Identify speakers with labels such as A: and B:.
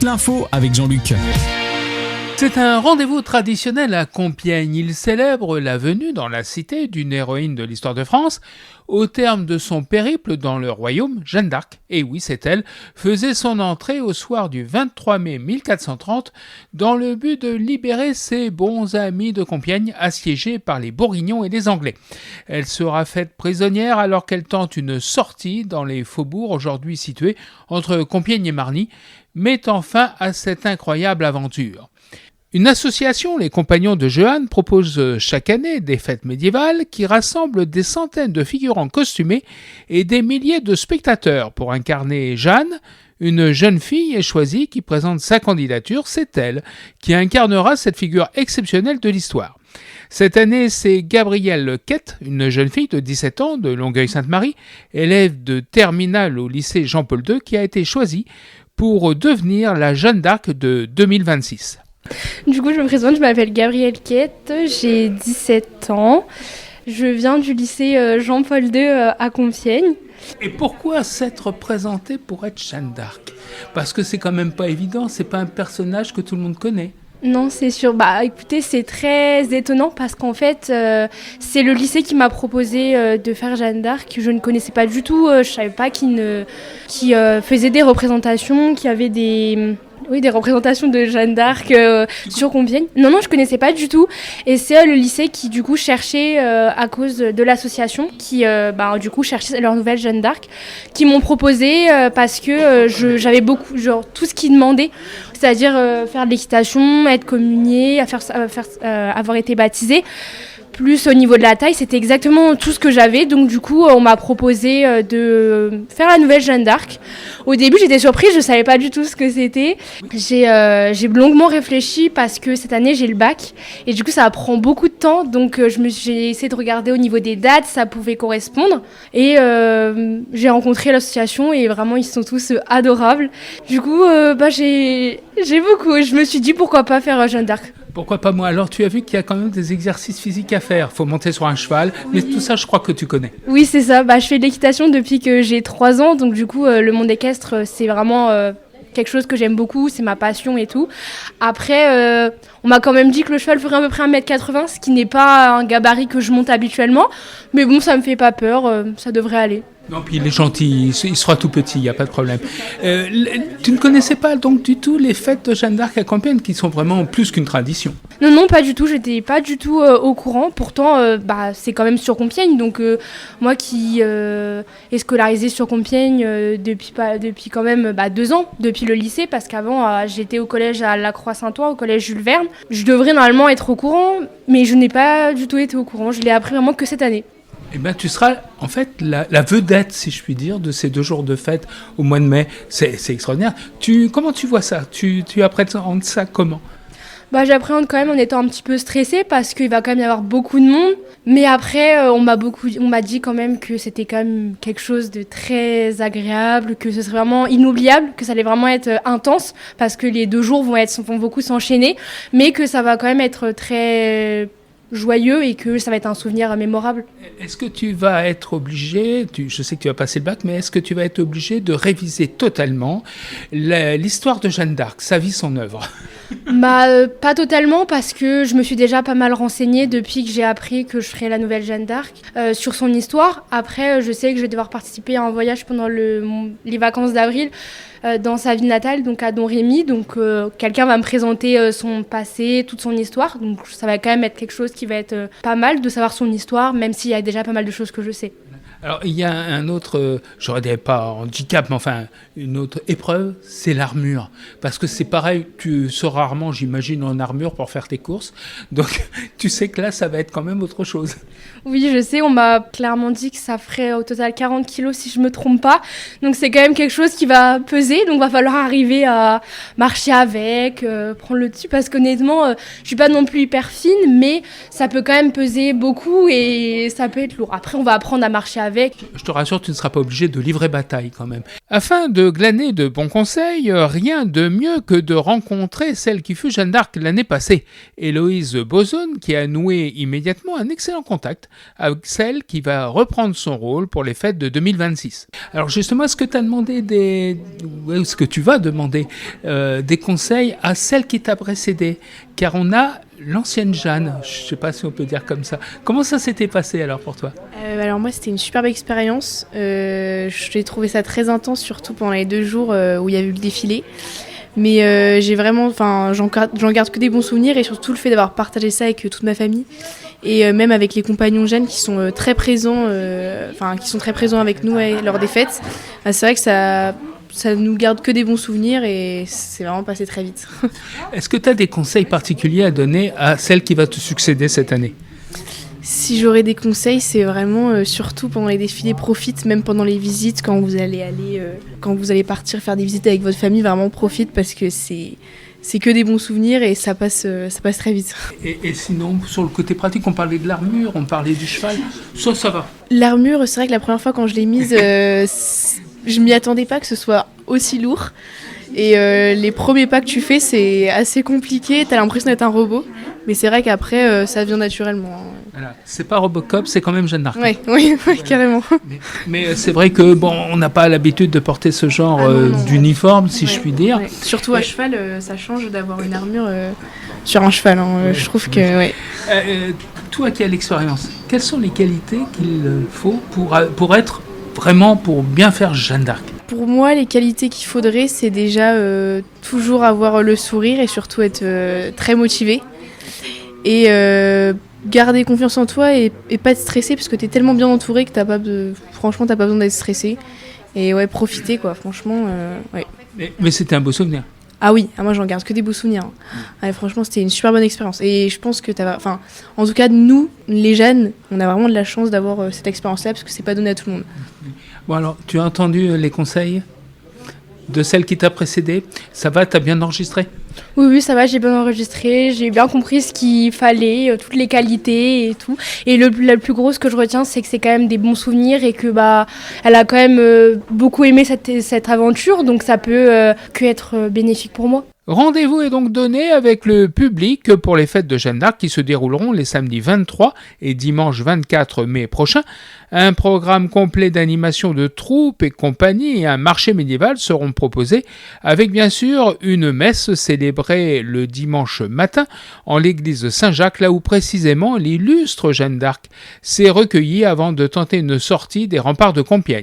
A: toute l'info avec Jean-Luc.
B: C'est un rendez-vous traditionnel à Compiègne. Il célèbre la venue dans la cité d'une héroïne de l'histoire de France. Au terme de son périple dans le royaume, Jeanne d'Arc, et oui c'est elle, faisait son entrée au soir du 23 mai 1430 dans le but de libérer ses bons amis de Compiègne assiégés par les Bourguignons et les Anglais. Elle sera faite prisonnière alors qu'elle tente une sortie dans les faubourgs aujourd'hui situés entre Compiègne et Marny, mettant fin à cette incroyable aventure. Une association, les Compagnons de Jehanne, propose chaque année des fêtes médiévales qui rassemblent des centaines de figurants costumés et des milliers de spectateurs. Pour incarner Jeanne, une jeune fille est choisie qui présente sa candidature. C'est elle qui incarnera cette figure exceptionnelle de l'histoire. Cette année, c'est Gabrielle Quette, une jeune fille de 17 ans de Longueuil-Sainte-Marie, élève de terminale au lycée Jean-Paul II, qui a été choisie pour devenir la Jeanne d'Arc de 2026.
C: Du coup, je me présente, je m'appelle Gabrielle Quette, j'ai 17 ans. Je viens du lycée Jean-Paul II à Compiègne.
B: Et pourquoi s'être présentée pour être Jeanne d'Arc ? Parce que c'est quand même pas évident, c'est pas un personnage que tout le monde connaît.
C: Non, c'est sûr. Écoutez, c'est très étonnant parce qu'en fait, c'est le lycée qui m'a proposé de faire Jeanne d'Arc. Je ne connaissais pas du tout, je savais pas qui faisait des représentations, qui avait des représentations de Jeanne d'Arc sur Compiègne. Non, je connaissais pas du tout. Et c'est le lycée qui, du coup, cherchait, à cause de l'association, qui, du coup, cherchait leur nouvelle Jeanne d'Arc, qui m'ont proposé parce que j'avais beaucoup, tout ce qu'ils demandaient, c'est-à-dire faire de l'équitation, être communiée, avoir été baptisée. Plus au niveau de la taille, c'était exactement tout ce que j'avais. Donc du coup, on m'a proposé de faire la nouvelle Jeanne d'Arc. Au début, j'étais surprise, je ne savais pas du tout ce que c'était. J'ai longuement réfléchi parce que cette année, j'ai le bac. Et du coup, ça prend beaucoup de temps. Donc j'ai essayé de regarder au niveau des dates, ça pouvait correspondre. Et j'ai rencontré l'association et vraiment, ils sont tous adorables. Du coup, j'ai beaucoup. Je me suis dit, pourquoi pas faire Jeanne d'Arc.
B: Pourquoi pas moi ? Alors tu as vu qu'il y a quand même des exercices physiques à faire. Il faut monter sur un cheval, mais tout ça je crois que tu connais.
C: Oui c'est ça, je fais de l'équitation depuis que j'ai 3 ans, donc du coup le monde équestre c'est vraiment quelque chose que j'aime beaucoup, c'est ma passion et tout. Après on m'a quand même dit que le cheval ferait à peu près 1m80, ce qui n'est pas un gabarit que je monte habituellement, mais bon ça me fait pas peur, ça devrait aller.
B: Non, puis il est gentil, il sera tout petit, il n'y a pas de problème. Tu ne connaissais pas donc du tout les fêtes de Jeanne d'Arc à Compiègne, qui sont vraiment plus qu'une tradition ?
C: Non, pas du tout, j'étais pas du tout au courant. Pourtant, c'est quand même sur Compiègne, donc moi qui est scolarisée sur Compiègne depuis quand même 2 ans, depuis le lycée, parce qu'avant j'étais au collège à La Croix-Saint-Ouen, au collège Jules Verne. Je devrais normalement être au courant, mais je n'ai pas du tout été au courant, je l'ai appris vraiment que cette année.
B: Eh bien, tu seras en fait la vedette, si je puis dire, de ces 2 jours de fête au mois de mai. C'est extraordinaire. Comment tu vois ça ? Tu appréhendes ça comment ?
C: J'appréhende quand même en étant un petit peu stressée parce qu'il va quand même y avoir beaucoup de monde. Mais après, on m'a dit quand même que c'était quand même quelque chose de très agréable, que ce serait vraiment inoubliable, que ça allait vraiment être intense parce que les 2 jours vont beaucoup s'enchaîner, mais que ça va quand même être très joyeux et que ça va être un souvenir mémorable.
B: Est-ce que tu vas être obligé, je sais que tu vas passer le bac, mais est-ce que tu vas être obligé de réviser totalement l'histoire de Jeanne d'Arc, sa vie, son œuvre ?
C: Pas totalement parce que je me suis déjà pas mal renseignée depuis que j'ai appris que je ferais la nouvelle Jeanne d'Arc sur son histoire. Après, je sais que je vais devoir participer à un voyage pendant les vacances d'avril dans sa ville natale, donc à Domrémy. Donc quelqu'un va me présenter son passé, toute son histoire. Donc ça va quand même être quelque chose qui va être pas mal de savoir son histoire, même s'il y a déjà pas mal de choses que je sais.
B: Alors, il y a un autre, je ne dirais pas handicap, mais enfin, une autre épreuve, c'est l'armure. Parce que c'est pareil, tu sors rarement, j'imagine, en armure pour faire tes courses. Donc, tu sais que là, ça va être quand même autre chose.
C: Oui, je sais, on m'a clairement dit que ça ferait au total 40 kilos si je ne me trompe pas. Donc, c'est quand même quelque chose qui va peser. Donc, il va falloir arriver à marcher avec, prendre le dessus. Parce qu'honnêtement, je ne suis pas non plus hyper fine, mais ça peut quand même peser beaucoup et ça peut être lourd. Après, on va apprendre à marcher avec. avec.
B: Je te rassure, tu ne seras pas obligé de livrer bataille quand même. Afin de glaner de bons conseils, rien de mieux que de rencontrer celle qui fut Jeanne d'Arc l'année passée, Héloïse Bozone, qui a noué immédiatement un excellent contact avec celle qui va reprendre son rôle pour les fêtes de 2026. Alors justement, est-ce que tu as demandé est-ce que tu vas demander des conseils à celle qui t'a précédé? Car on a l'ancienne Jeanne, je ne sais pas si on peut dire comme ça. Comment ça s'était passé alors pour toi?
A: Alors moi c'était une superbe expérience, j'ai trouvé ça très intense surtout pendant les 2 jours où il y a eu le défilé. Mais j'ai vraiment, j'en garde que des bons souvenirs et surtout le fait d'avoir partagé ça avec toute ma famille et même avec les compagnons Jeanne qui sont très présents, avec nous lors des fêtes. C'est vrai que ça nous garde que des bons souvenirs et c'est vraiment passé très vite.
B: Est-ce que tu as des conseils particuliers à donner à celle qui va te succéder cette année?
A: Si j'aurais des conseils, c'est vraiment surtout pendant les défilés, profite, même pendant les visites, quand vous allez partir faire des visites avec votre famille, vraiment profite parce que c'est que des bons souvenirs et ça passe très vite.
B: Et sinon, sur le côté pratique, on parlait de l'armure, on parlait du cheval, ça va.
A: L'armure, c'est vrai que la première fois quand je l'ai mise, je m'y attendais pas que ce soit aussi lourd. Et les premiers pas que tu fais, c'est assez compliqué, t'as l'impression d'être un robot. Mais c'est vrai qu'après, ça vient naturellement.
B: Voilà. C'est pas Robocop, c'est quand même Jeanne d'Arc.
A: Oui, voilà. Carrément.
B: Mais c'est vrai que on n'a pas l'habitude de porter ce genre d'uniforme, si je puis dire.
A: Ouais. Surtout à cheval, ça change d'avoir une armure sur un cheval. Je trouve que...
B: Toi qui as l'expérience, quelles sont les qualités qu'il faut pour bien faire Jeanne d'Arc?
A: Pour moi, les qualités qu'il faudrait, c'est déjà toujours avoir le sourire et surtout être très motivé. Et garder confiance en toi et pas être stressé parce que t'es tellement bien entouré que franchement, t'as pas besoin d'être stressé. Et profiter quoi, franchement, ouais.
B: Mais c'était un beau souvenir.
A: Ah oui, moi j'en garde que des beaux souvenirs. Ouais, franchement, c'était une super bonne expérience. Et je pense que en tout cas, nous, les jeunes, on a vraiment de la chance d'avoir cette expérience-là parce que c'est pas donné à tout le monde.
B: Bon alors, tu as entendu les conseils de celle qui t'a précédé? Ça va, t'as bien enregistré?
C: Oui, ça va, j'ai bien enregistré, j'ai bien compris ce qu'il fallait, toutes les qualités et tout. Et le plus gros, ce que je retiens, c'est que c'est quand même des bons souvenirs et que elle a quand même beaucoup aimé cette aventure, donc ça peut que être bénéfique pour moi.
B: Rendez-vous est donc donné avec le public pour les fêtes de Jeanne d'Arc qui se dérouleront les samedis 23 et dimanche 24 mai prochains. Un programme complet d'animation de troupes et compagnies et un marché médiéval seront proposés avec bien sûr une messe célébrée le dimanche matin en l'église de Saint-Jacques, là où précisément l'illustre Jeanne d'Arc s'est recueillie avant de tenter une sortie des remparts de Compiègne.